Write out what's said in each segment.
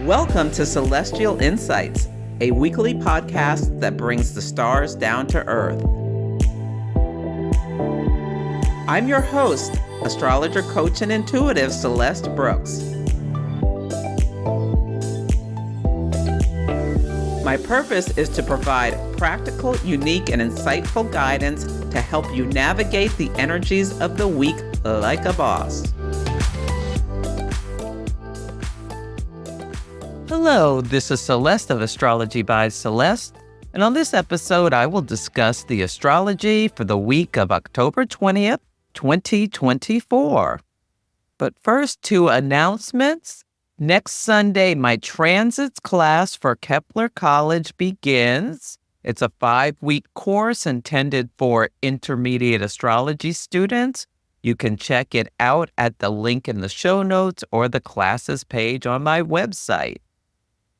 Welcome to Celestial Insights, a weekly podcast that brings the stars down to earth. I'm your host, astrologer, coach, and intuitive Celeste Brooks. My purpose is to provide practical, unique, and insightful guidance to help you navigate the energies of the week like a boss. Hello, this is Celeste of Astrology by Celeste, and on this episode I will discuss the astrology for the week of October 20th, 2024. But first, two announcements. Next Sunday, my transits class for Kepler College begins. It's a 5-week course intended for intermediate astrology students. You can check it out at the link in the show notes or the classes page on my website.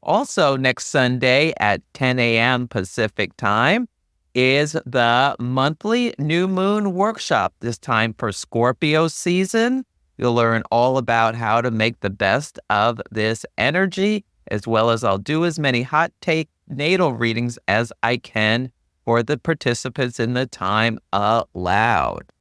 Also, next Sunday at 10 a.m. Pacific time is the monthly new moon workshop, this time for Scorpio season. You'll learn all about how to make the best of this energy, as well as I'll do as many hot take natal readings as I can for the participants in the time allowed.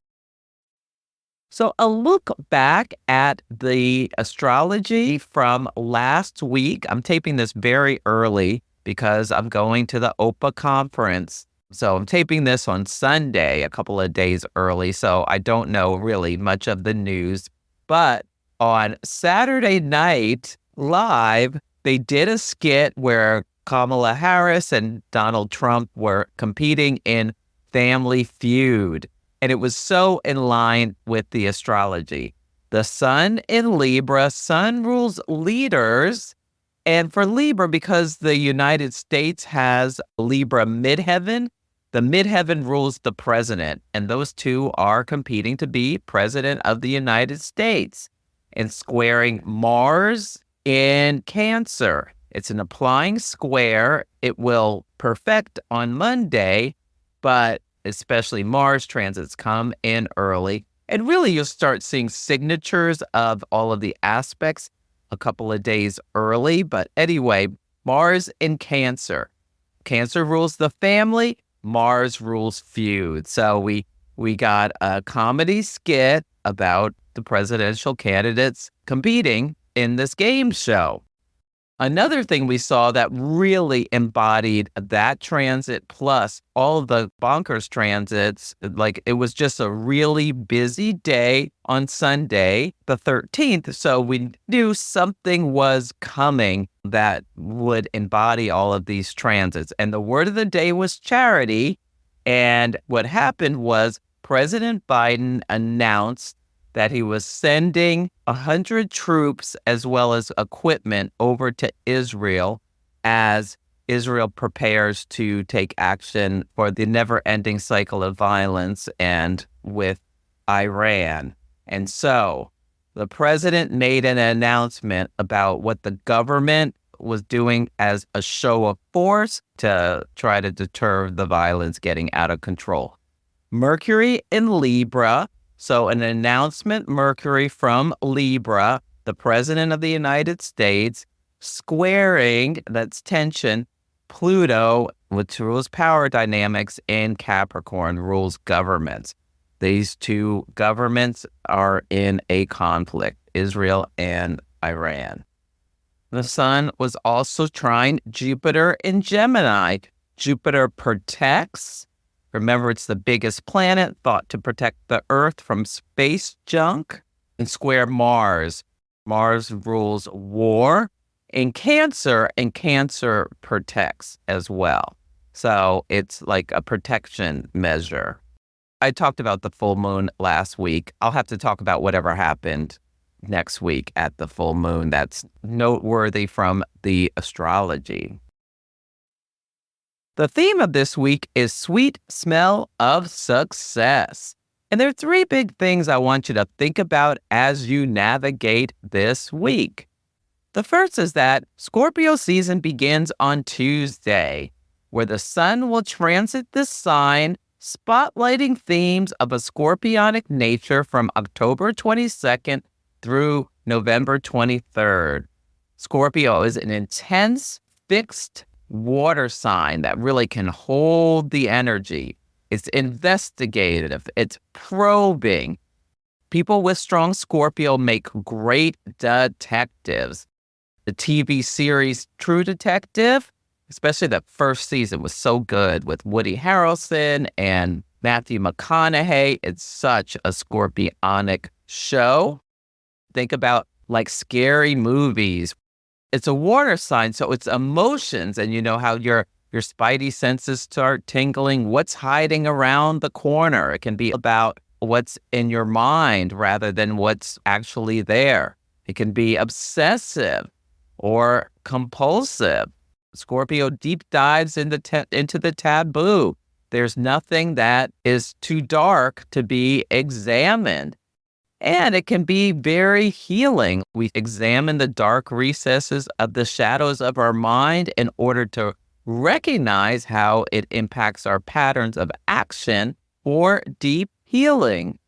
So a look back at the astrology from last week. I'm taping this very early because I'm going to the OPA conference. So I'm taping this on Sunday, a couple of days early, so I don't know really much of the news. But on Saturday night, live, they did a skit where Kamala Harris and Donald Trump were competing in Family Feud. And it was so in line with the astrology. The sun in Libra, sun rules leaders. And for Libra, because the United States has Libra midheaven, the midheaven rules the president. And those two are competing to be president of the United States. And squaring Mars in Cancer. It's an applying square. It will perfect on Monday, but especially Mars transits come in early. And really, you'll start seeing signatures of all of the aspects a couple of days early. But anyway, Mars in Cancer. Cancer rules the family. Mars rules feud. So we got a comedy skit about the presidential candidates competing in this game show. Another thing we saw that really embodied that transit plus all of the bonkers transits, like it was just a really busy day on Sunday, the 13th. So we knew something was coming that would embody all of these transits. And the word of the day was charity. And what happened was President Biden announced that he was sending 100 troops as well as equipment over to Israel as Israel prepares to take action for the never-ending cycle of violence and with Iran. And so the president made an announcement about what the government was doing as a show of force to try to deter the violence getting out of control. Mercury in Libra. So an announcement, Mercury from Libra, the president of the United States, squaring, that's tension, Pluto, which rules power dynamics, and Capricorn rules governments. These two governments are in a conflict, Israel and Iran. The sun was also trine Jupiter in Gemini. Jupiter protects. Remember, it's the biggest planet, thought to protect the Earth from space junk. And square Mars. Mars rules war. And Cancer protects as well. So it's like a protection measure. I talked about the full moon last week. I'll have to talk about whatever happened next week at the full moon that's noteworthy from the astrology. The theme of this week is sweet smell of success. And there are 3 big things I want you to think about as you navigate this week. The first is that Scorpio season begins on Tuesday, where the sun will transit this sign, spotlighting themes of a scorpionic nature from October 22nd through November 23rd. Scorpio is an intense, fixed water sign that really can hold the energy. It's investigative. It's probing. People with strong Scorpio make great detectives. The TV series True Detective, especially the first season, was so good with Woody Harrelson and Matthew McConaughey. It's such a scorpionic show. Think about like scary movies. It's a water sign, so it's emotions, and you know how your spidey senses start tingling. What's hiding around the corner? It can be about what's in your mind rather than what's actually there. It can be obsessive or compulsive. Scorpio deep dives into the taboo. There's nothing that is too dark to be examined. And it can be very healing. We examine the dark recesses of the shadows of our mind in order to recognize how it impacts our patterns of action for deep healing.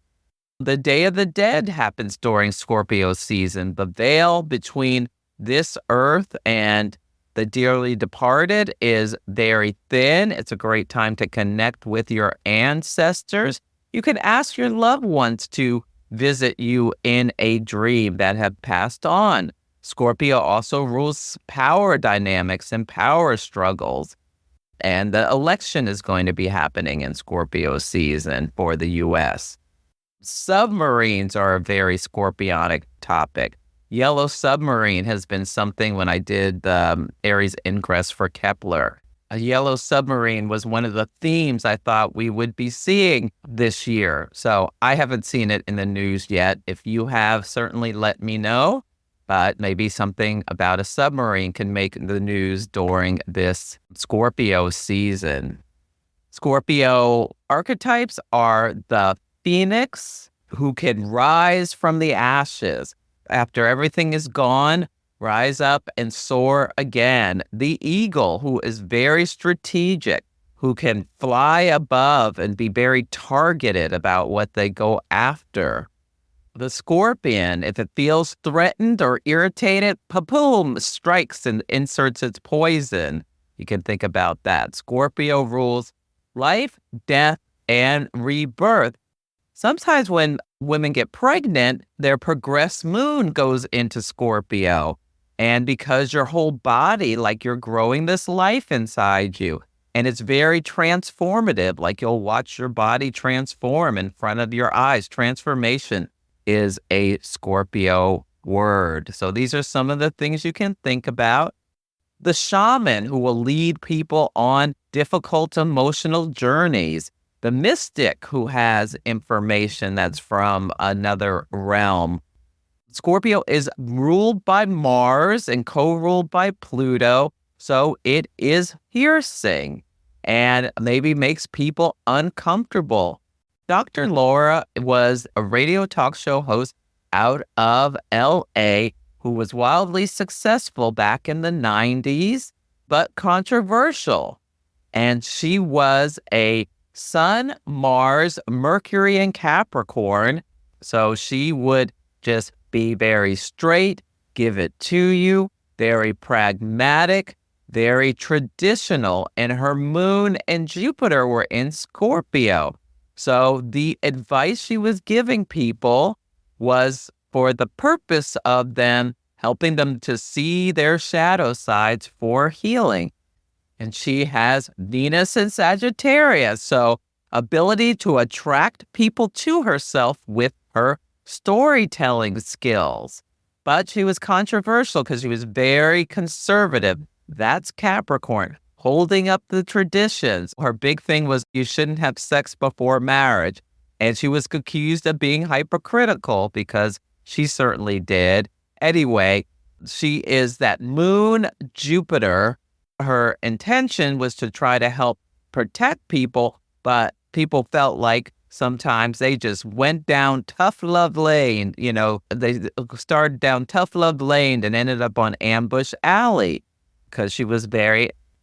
The Day of the Dead happens during Scorpio season. The veil between this earth and the dearly departed is very thin. It's a great time to connect with your ancestors. You can ask your loved ones to visit you in a dream that have passed on. Scorpio also rules power dynamics and power struggles. And the election is going to be happening in Scorpio season for the U.S. Submarines are a very scorpionic topic. Yellow submarine has been something when I did the Aries ingress for Kepler. A yellow submarine was one of the themes I thought we would be seeing this year. So I haven't seen it in the news yet. If you have, certainly let me know. But maybe something about a submarine can make the news during this Scorpio season. Scorpio archetypes are the phoenix who can rise from the ashes. After everything is gone, rise up and soar again. The eagle, who is very strategic, who can fly above and be very targeted about what they go after. The scorpion, if it feels threatened or irritated, pa-boom, strikes and inserts its poison. You can think about that. Scorpio rules life, death, and rebirth. Sometimes when women get pregnant, their progressed moon goes into Scorpio. And because your whole body, like you're growing this life inside you, and it's very transformative, like you'll watch your body transform in front of your eyes. Transformation is a Scorpio word. So these are some of the things you can think about. The shaman who will lead people on difficult emotional journeys. The mystic who has information that's from another realm. Scorpio is ruled by Mars and co-ruled by Pluto, so it is piercing and maybe makes people uncomfortable. Dr. Laura was a radio talk show host out of LA who was wildly successful back in the 90s, but controversial. And she was a Sun, Mars, Mercury, and Capricorn, so she would just be very straight, give it to you, very pragmatic, very traditional, and her moon and Jupiter were in Scorpio. So the advice she was giving people was for the purpose of them helping them to see their shadow sides for healing. And she has Venus in Sagittarius, so ability to attract people to herself with her storytelling skills. But she was controversial because she was very conservative. That's Capricorn, holding up the traditions. Her big thing was you shouldn't have sex before marriage. And she was accused of being hypocritical because she certainly did. Anyway, she is that moon Jupiter. Her intention was to try to help protect people, but people felt like sometimes they just went down tough love lane. You know, they started down tough love lane and ended up on ambush alley because she was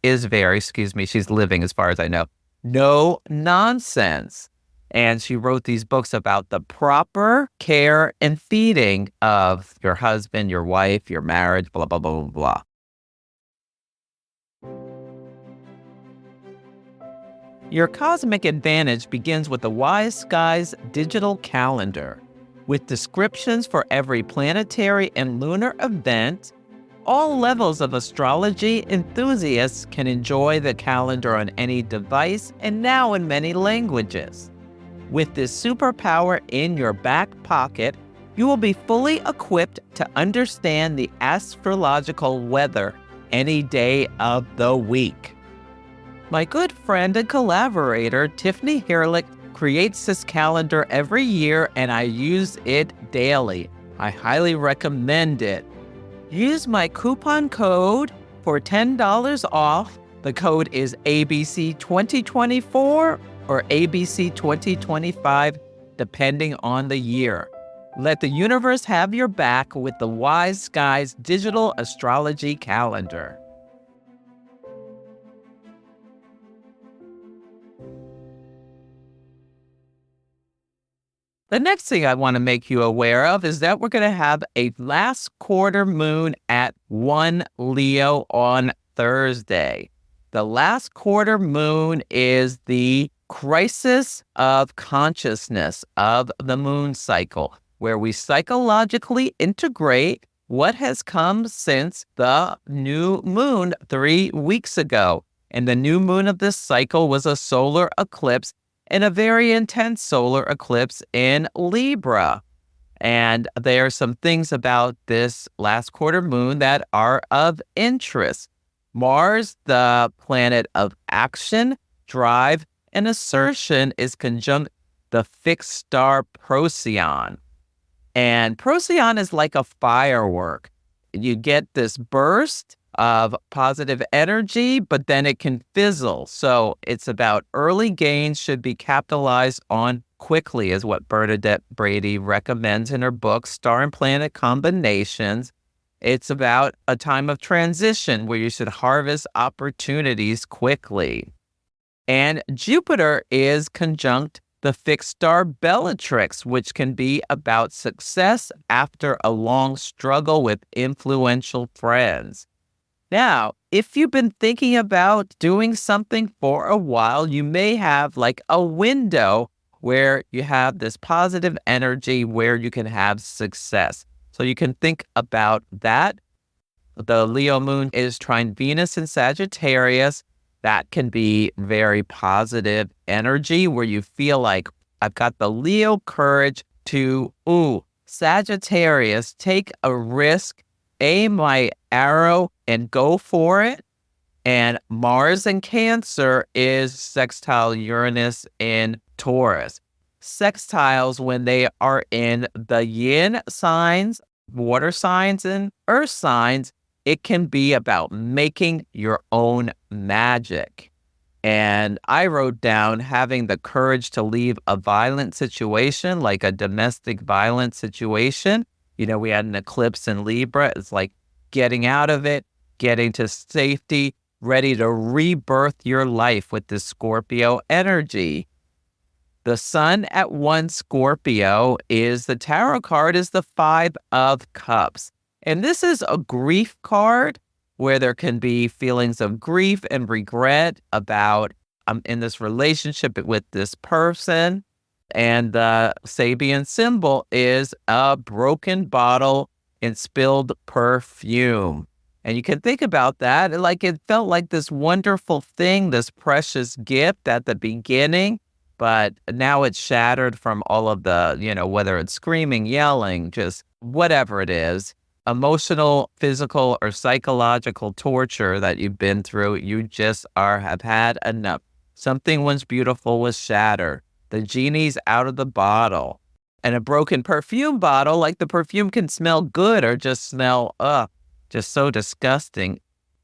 she's living as far as I know, no nonsense. And she wrote these books about the proper care and feeding of your husband, your wife, your marriage, blah, blah, blah, blah, blah. Your cosmic advantage begins with the Wise Skies digital calendar. With descriptions for every planetary and lunar event, all levels of astrology enthusiasts can enjoy the calendar on any device and now in many languages. With this superpower in your back pocket, you will be fully equipped to understand the astrological weather any day of the week. My good friend and collaborator, Tiffany Herlick, creates this calendar every year and I use it daily. I highly recommend it. Use my coupon code for $10 off. The code is ABC2024 or ABC2025, depending on the year. Let the universe have your back with the Wise Skies digital astrology calendar. The next thing I want to make you aware of is that we're going to have a last quarter moon at 1 Leo on Thursday. The last quarter moon is the crisis of consciousness of the moon cycle, where we psychologically integrate what has come since the new moon 3 weeks ago. And the new moon of this cycle was a solar eclipse and a very intense solar eclipse in Libra. And there are some things about this last quarter moon that are of interest. Mars, the planet of action, drive, and assertion, is conjunct the fixed star Procyon. And Procyon is like a firework. You get this burst of positive energy, but then it can fizzle. So it's about early gains should be capitalized on quickly, is what Bernadette Brady recommends in her book, Star and Planet Combinations. It's about a time of transition where you should harvest opportunities quickly. And Jupiter is conjunct the fixed star Bellatrix, which can be about success after a long struggle with influential friends. Now, if you've been thinking about doing something for a while, you may have like a window where you have this positive energy where you can have success. So you can think about that. The Leo moon is trine Venus in Sagittarius. That can be very positive energy where you feel like, I've got the Leo courage to, Sagittarius, take a risk, aim my arrow and go for it. And Mars in Cancer is sextile Uranus in Taurus. Sextiles, when they are in the yin signs, water signs, and earth signs, it can be about making your own magic. And I wrote down having the courage to leave a violent situation, like a domestic violence situation. You know, we had an eclipse in Libra. It's like getting out of it, getting to safety, ready to rebirth your life with this Scorpio energy. The sun at 1 Scorpio is the tarot card is the 5 of Cups. And this is a grief card where there can be feelings of grief and regret about I'm in this relationship with this person. And the Sabian symbol is a broken bottle and spilled perfume. And you can think about that. Like it felt like this wonderful thing, this precious gift at the beginning, but now it's shattered from all of the, whether it's screaming, yelling, just whatever it is, emotional, physical, or psychological torture that you've been through. You just have had enough. Something once beautiful was shattered. The genie's out of the bottle. And a broken perfume bottle, like the perfume can smell good or just smell, just so disgusting.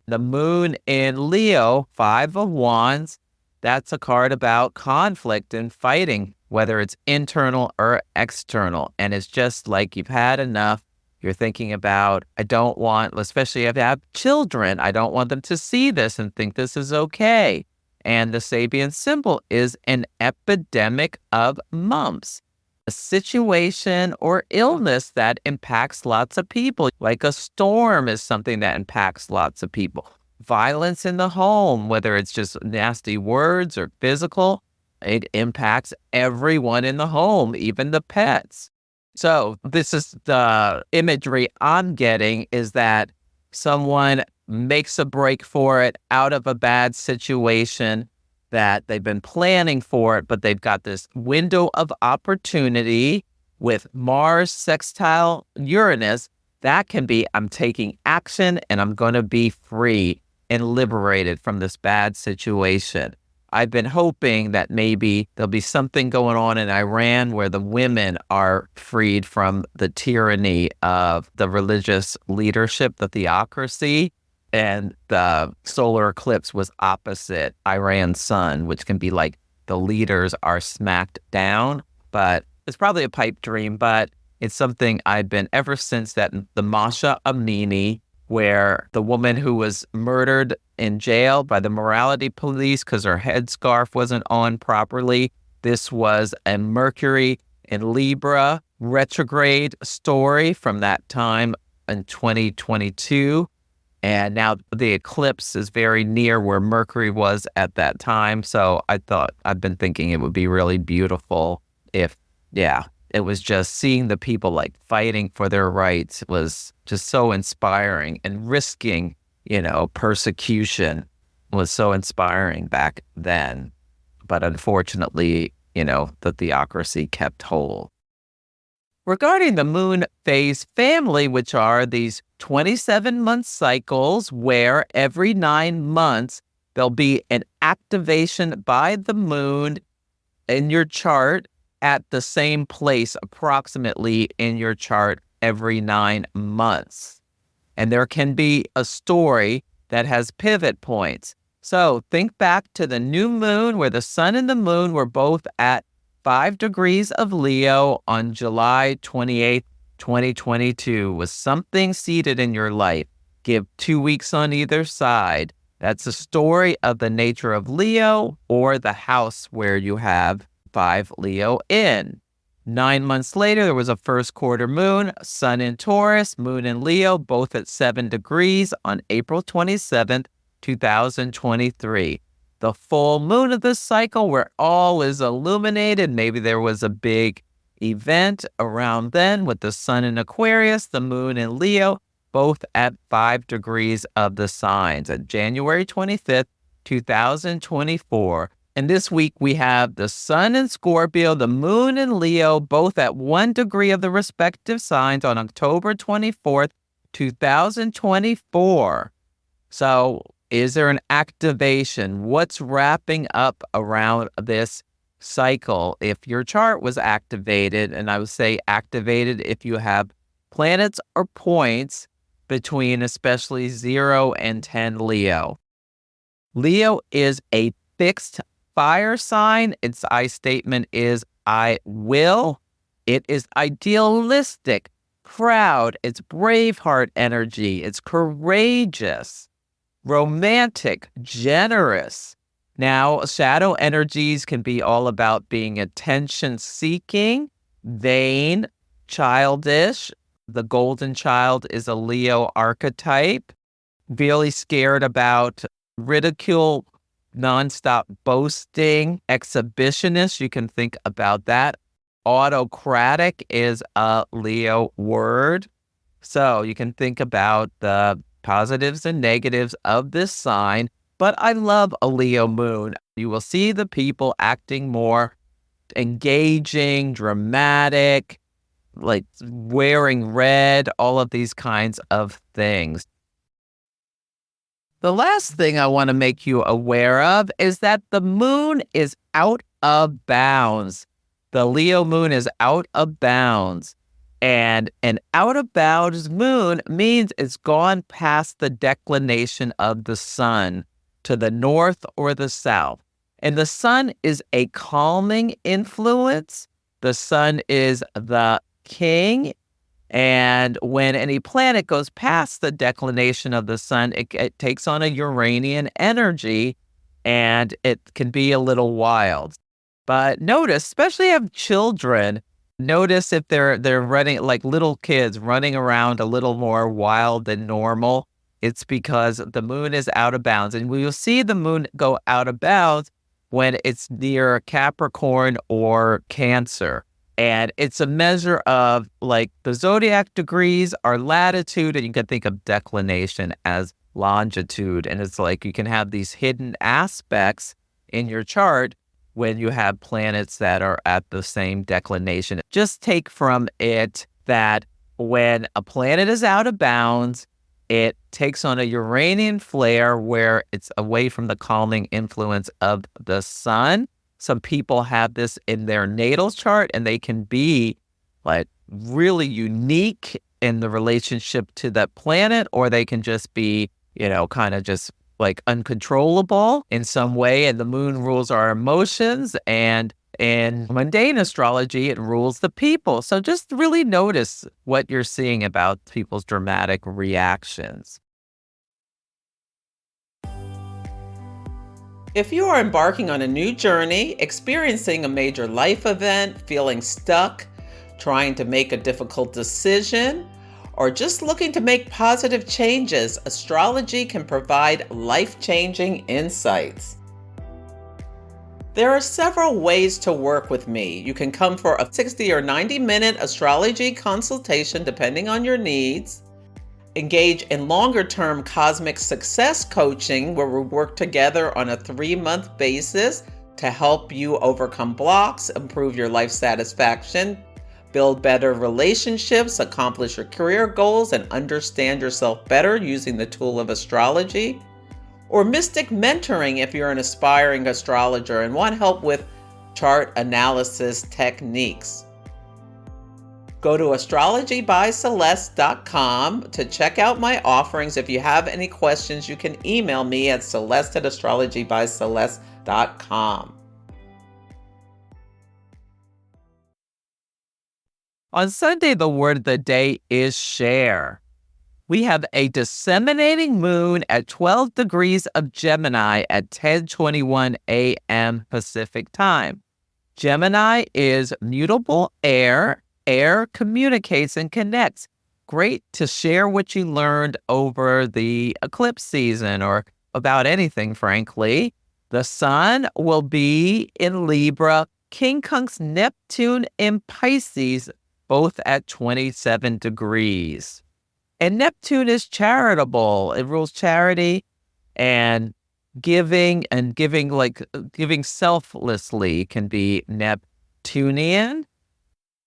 The moon in Leo, 5 of Wands, that's a card about conflict and fighting, whether it's internal or external. And it's just like you've had enough. You're thinking about, I don't want, especially if you have children, I don't want them to see this and think this is okay. And the Sabian symbol is an epidemic of mumps, a situation or illness that impacts lots of people. Like a storm is something that impacts lots of people. Violence in the home, whether it's just nasty words or physical, it impacts everyone in the home, even the pets. So this is the imagery I'm getting, is that someone makes a break for it out of a bad situation that they've been planning for it, but they've got this window of opportunity with Mars sextile Uranus. That can be, I'm taking action and I'm going to be free and liberated from this bad situation. I've been hoping that maybe there'll be something going on in Iran where the women are freed from the tyranny of the religious leadership, the theocracy, and the solar eclipse was opposite Iran's sun, which can be like the leaders are smacked down. But it's probably a pipe dream, but it's something I've been ever since that the Masha Amini, where the woman who was murdered in jail by the morality police because her headscarf wasn't on properly. This was a Mercury in Libra retrograde story from that time in 2022. And now the eclipse is very near where Mercury was at that time. So I've been thinking it would be really beautiful if, it was just seeing the people like fighting for their rights. It was just so inspiring, and risking, persecution was so inspiring back then. But unfortunately, the theocracy kept hold. Regarding the moon phase family, which are these 27-month cycles where every 9 months there'll be an activation by the moon in your chart at the same place approximately in your chart every 9 months. And there can be a story that has pivot points. So think back to the new moon where the sun and the moon were both at 5 degrees of Leo on July 28th, 2022. Was something seated in your life? Give 2 weeks on either side. That's a story of the nature of Leo or the house where you have 5 Leo in. 9 months later, there was a first quarter moon, sun in Taurus, moon in Leo, both at 7 degrees on April 27th, 2023. The full moon of this cycle where all is illuminated. Maybe there was a big event around then with the sun in Aquarius, the moon in Leo, both at 5 degrees of the signs at January 25th, 2024. And this week we have the sun in Scorpio, the moon in Leo, both at 1 degree of the respective signs on October 24th, 2024. So is there an activation? What's wrapping up around this cycle? If your chart was activated, and I would say activated if you have planets or points between especially 0 and 10 Leo. Leo is a fixed fire sign. Its I statement is I will. It is idealistic, proud. It's Braveheart energy. It's courageous, romantic, generous. Now, shadow energies can be all about being attention-seeking, vain, childish. The golden child is a Leo archetype. Really scared about ridicule, nonstop boasting, exhibitionist. You can think about that. Autocratic is a Leo word. So you can think about the positives and negatives of this sign. But I love a Leo moon. You will see the people acting more engaging, dramatic, like wearing red, all of these kinds of things. The last thing I want to make you aware of is that the moon is out of bounds. The Leo moon is out of bounds. And an out of bounds moon means it's gone past the declination of the sun to the north or the south. And the sun is a calming influence. The sun is the king. And when any planet goes past the declination of the sun, it takes on a Uranian energy and it can be a little wild. But notice, especially have children, notice if they're running like little kids running around a little more wild than normal. It's because the moon is out of bounds. And we will see the moon go out of bounds when it's near Capricorn or Cancer. And it's a measure of like the zodiac degrees are latitude, and you can think of declination as longitude. And it's like you can have these hidden aspects in your chart when you have planets that are at the same declination. Just take from it that when a planet is out of bounds, it takes on a Uranian flare where it's away from the calming influence of the sun. Some people have this in their natal chart, and they can be like really unique in the relationship to that planet, or they can just be, kind of just like uncontrollable in some way. And the moon rules our emotions, and in mundane astrology, it rules the people. So just really notice what you're seeing about people's dramatic reactions. If you are embarking on a new journey, experiencing a major life event, feeling stuck, trying to make a difficult decision, or just looking to make positive changes, astrology can provide life-changing insights. There are several ways to work with me. You can come for a 60 or 90-minute astrology consultation depending on your needs. Engage in longer-term cosmic success coaching where we work together on a 3-month basis to help you overcome blocks, improve your life satisfaction, build better relationships, accomplish your career goals, and understand yourself better using the tool of astrology. Or mystic mentoring if you're an aspiring astrologer and want help with chart analysis techniques. Go to astrologybyceleste.com to check out my offerings. If you have any questions, you can email me at celeste@astrologybyceleste.com. On Sunday, the word of the day is share. We have a disseminating moon at 12 degrees of Gemini at 10:21 a.m. Pacific time. Gemini is mutable air. Air communicates and connects. Great to share what you learned over the eclipse season or about anything, frankly. The sun will be in Libra, quincunx Neptune in Pisces, both at 27 degrees. And Neptune is charitable. It rules charity and giving giving selflessly can be Neptunian.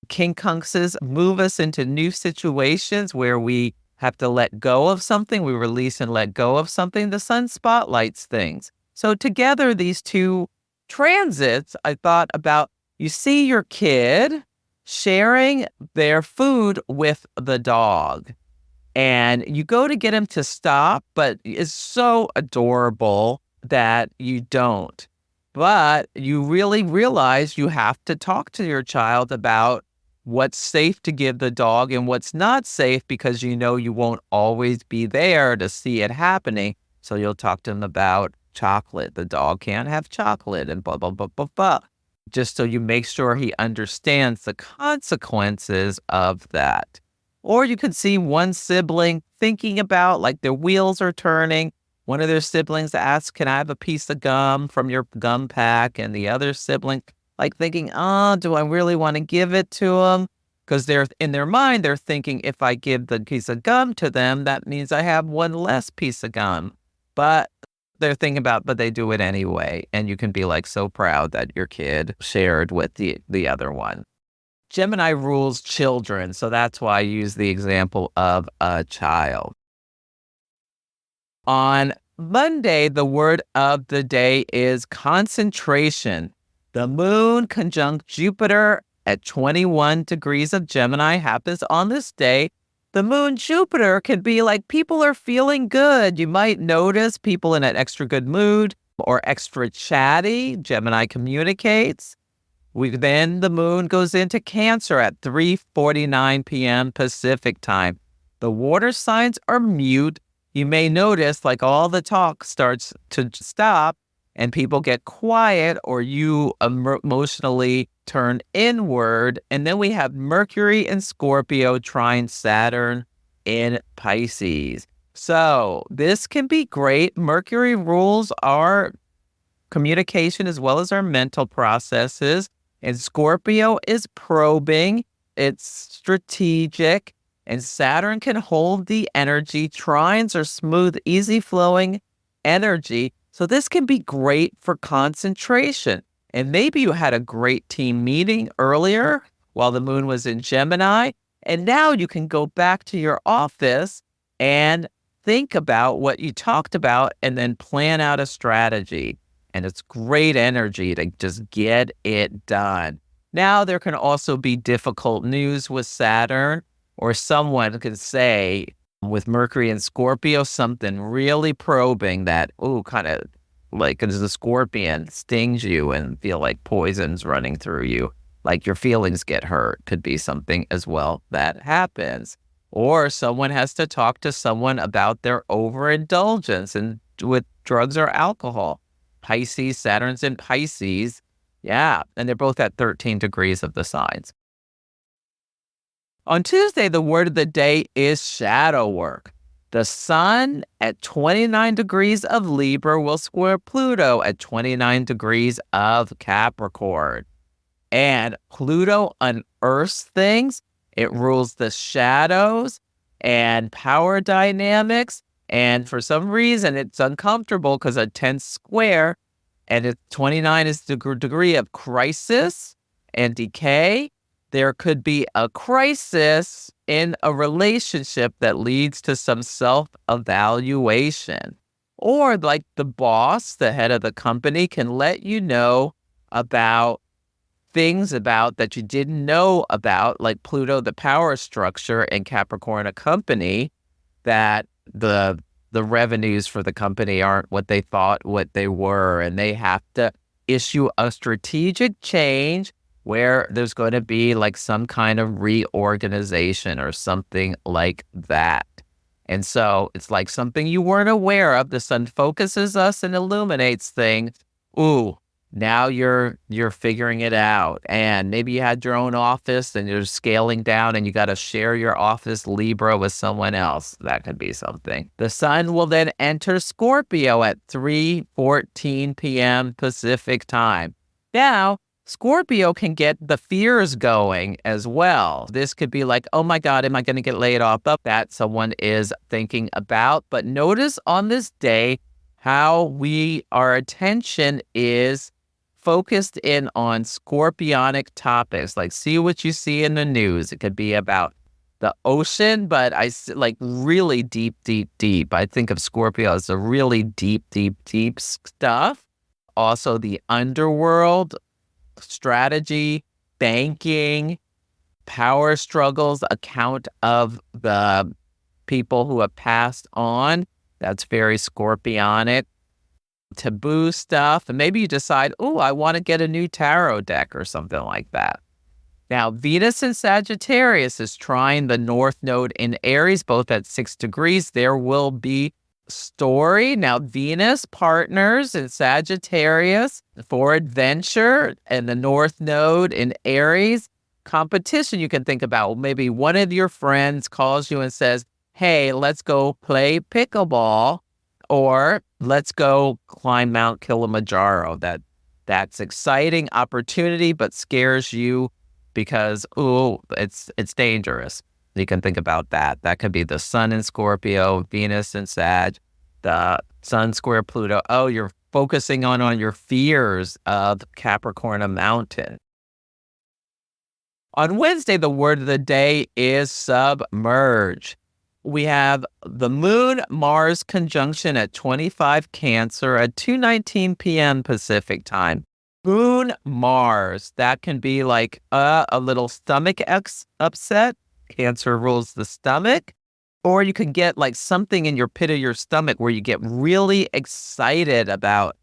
Quincunxes move us into new situations where we have to let go of something. We release and let go of something. The sun spotlights things. So together, these two transits, I thought about, you see your kid sharing their food with the dog. And you go to get him to stop, but it's so adorable that you don't. But you really realize you have to talk to your child about what's safe to give the dog and what's not safe, because you know you won't always be there to see it happening. So you'll talk to him about chocolate. The dog can't have chocolate and blah, blah, blah, blah, blah. Just so you make sure he understands the consequences of that. Or you could see one sibling thinking about, like, their wheels are turning. One of their siblings asks, can I have a piece of gum from your gum pack? And the other sibling, like, thinking, do I really want to give it to them? Because they're in their mind, they're thinking, if I give the piece of gum to them, that means I have one less piece of gum. But they're thinking about, but they do it anyway. And you can be like so proud that your kid shared with the other one. Gemini rules children, so that's why I use the example of a child. On Monday, the word of the day is concentration. The moon conjunct Jupiter at 21 degrees of Gemini happens on this day. The moon Jupiter can be like people are feeling good. You might notice people in an extra good mood or extra chatty. Gemini communicates. Then the moon goes into Cancer at 3:49 p.m. Pacific time. The water signs are mute. You may notice like all the talk starts to stop and people get quiet, or you emotionally turn inward. And then we have Mercury in Scorpio trine Saturn in Pisces. So this can be great. Mercury rules our communication as well as our mental processes. And Scorpio is probing, it's strategic, and Saturn can hold the energy. Trines are smooth, easy flowing energy. So this can be great for concentration. And maybe you had a great team meeting earlier while the moon was in Gemini, and now you can go back to your office and think about what you talked about and then plan out a strategy. And it's great energy to just get it done. Now, there can also be difficult news with Saturn, or someone can say with Mercury and Scorpio, something really probing that, kind of like as a scorpion stings you and feel like poison's running through you, like your feelings get hurt, could be something as well that happens. Or someone has to talk to someone about their overindulgence and with drugs or alcohol. Pisces, Saturn's in Pisces. Yeah, and they're both at 13 degrees of the signs. On Tuesday, the word of the day is shadow work. The sun at 29 degrees of Libra will square Pluto at 29 degrees of Capricorn. And Pluto unearths things. It rules the shadows and power dynamics. And for some reason, it's uncomfortable because a 10 square, and it's 29 is the degree of crisis and decay. There could be a crisis in a relationship that leads to some self-evaluation. Or like the boss, the head of the company, can let you know about things about that you didn't know about, like Pluto, the power structure, and Capricorn, a company, that the revenues for the company aren't what they thought what they were, and they have to issue a strategic change where there's going to be like some kind of reorganization or something like that. And so it's like something you weren't aware of. The sun focuses us and illuminates things. Now you're figuring it out. And maybe you had your own office and you're scaling down and you got to share your office Libra with someone else. That could be something. The sun will then enter Scorpio at 3:14 p.m. Pacific time. Now, Scorpio can get the fears going as well. This could be like, oh my God, am I going to get laid off? That someone is thinking about. But notice on this day how our attention is focused in on scorpionic topics. Like, see what you see in the news. It could be about the ocean, but like really deep, deep, deep. I think of Scorpio as a really deep, deep, deep stuff. Also the underworld, strategy, banking, power struggles, account of the people who have passed on. That's very scorpionic. Taboo stuff. And maybe you decide, I want to get a new tarot deck or something like that. Now, Venus in Sagittarius is trying the North Node in Aries, both at 6 degrees. There will be story. Now, Venus partners in Sagittarius for adventure, and the North Node in Aries. Competition you can think about. Maybe one of your friends calls you and says, hey, let's go play pickleball, or let's go climb Mount Kilimanjaro. That's exciting opportunity, but scares you because, it's dangerous. You can think about that. That could be the sun in Scorpio, Venus in Sag, the sun square Pluto. You're focusing on your fears of Capricorn, a mountain. On Wednesday, the word of the day is submerge. We have the Moon-Mars conjunction at 25 Cancer at 2:19 p.m. Pacific time. Moon-Mars, that can be like a little stomach upset. Cancer rules the stomach. Or you can get like something in your pit of your stomach where you get really excited about,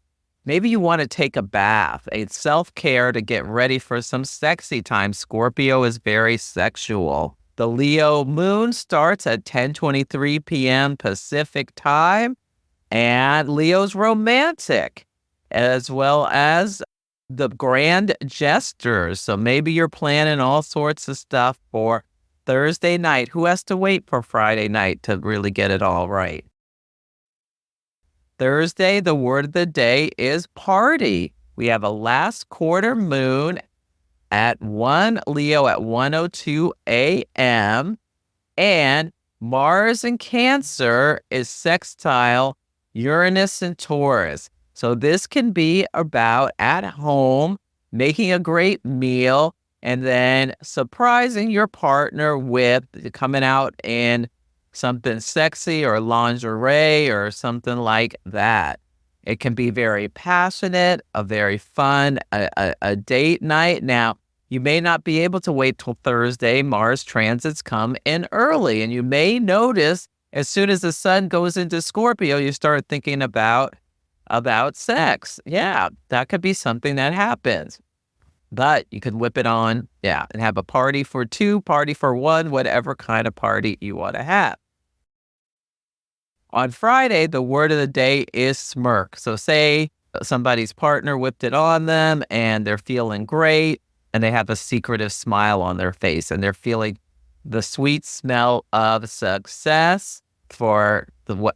maybe you want to take a bath, a self-care to get ready for some sexy time. Scorpio is very sexual. The Leo moon starts at 10:23 p.m. Pacific time, and Leo's romantic. as well as the grand gestures. So maybe you're planning all sorts of stuff for Thursday night. Who has to wait for Friday night to really get it all right? Thursday, the word of the day is party. We have a last quarter moon at Leo at 1:02 a.m. and Mars in Cancer is sextile Uranus and Taurus. So this can be about at home, making a great meal, and then surprising your partner with coming out in something sexy or lingerie or something like that. It can be very passionate, a very fun, a date night. Now, you may not be able to wait till Thursday. Mars transits come in early, and you may notice as soon as the sun goes into Scorpio, you start thinking about sex. Yeah, that could be something that happens. But you could whip it on, and have a party for two, party for one, whatever kind of party you want to have. On Friday, the word of the day is SMIRK. So say somebody's partner whipped it on them and they're feeling great and they have a secretive smile on their face and they're feeling the sweet smell of success for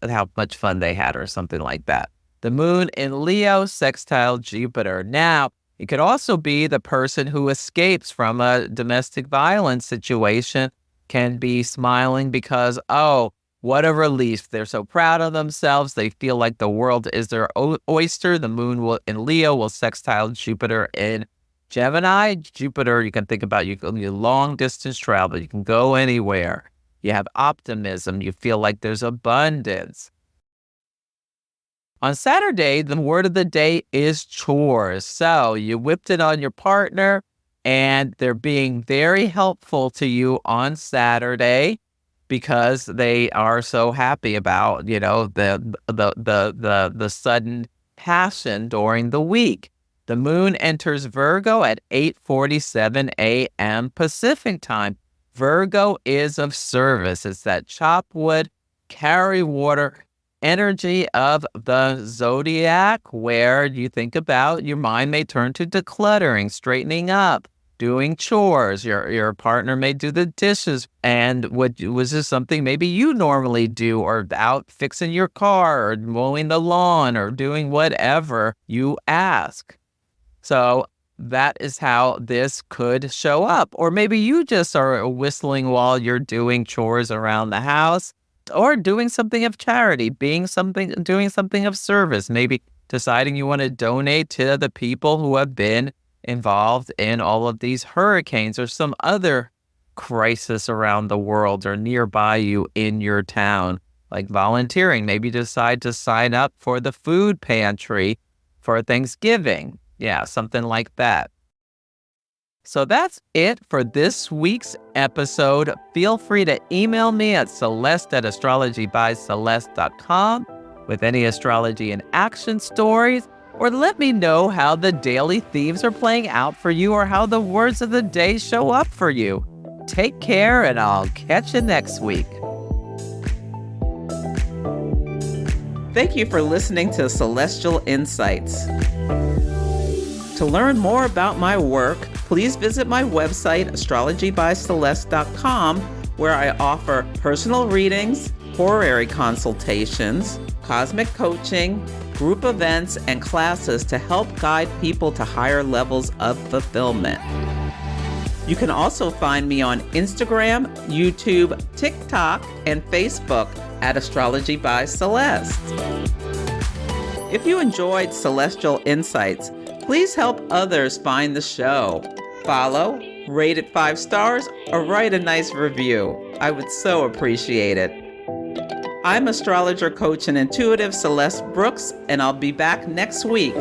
how much fun they had or something like that. The moon in Leo sextile Jupiter. Now, it could also be the person who escapes from a domestic violence situation can be smiling because, what a relief. They're so proud of themselves. They feel like the world is their oyster. The moon in Leo will sextile Jupiter in Gemini. Jupiter, you can think about, you can do long distance travel. You can go anywhere. You have optimism. You feel like there's abundance. On Saturday, the word of the day is chores. So you whipped it on your partner and they're being very helpful to you on Saturday because they are so happy about, the sudden passion during the week. The moon enters Virgo at 8:47 a.m. Pacific time. Virgo is of service. It's that chop wood, carry water energy of the zodiac where you think about your mind may turn to decluttering, straightening up, doing chores. Your partner may do the dishes, and was this something maybe you normally do, or out fixing your car or mowing the lawn or doing whatever you ask. So that is how this could show up. Or maybe you just are whistling while you're doing chores around the house, or doing something of charity, doing something of service, maybe deciding you want to donate to the people who have been involved in all of these hurricanes or some other crisis around the world or nearby you in your town, like volunteering. Maybe decide to sign up for the food pantry for Thanksgiving. Yeah, something like that. So that's it for this week's episode. Feel free to email me at celeste@astrologybyceleste.com with any astrology and action stories, or let me know how the daily themes are playing out for you or how the words of the day show up for you. Take care, and I'll catch you next week. Thank you for listening to Celestial Insights. To learn more about my work, please visit my website, astrologybyceleste.com, where I offer personal readings, horary consultations, cosmic coaching, group events, and classes to help guide people to higher levels of fulfillment. You can also find me on Instagram, YouTube, TikTok, and Facebook at Astrology by Celeste. If you enjoyed Celestial Insights, please help others find the show. Follow, rate it 5 stars, or write a nice review. I would so appreciate it. I'm astrologer, coach, and intuitive Celeste Brooks, and I'll be back next week.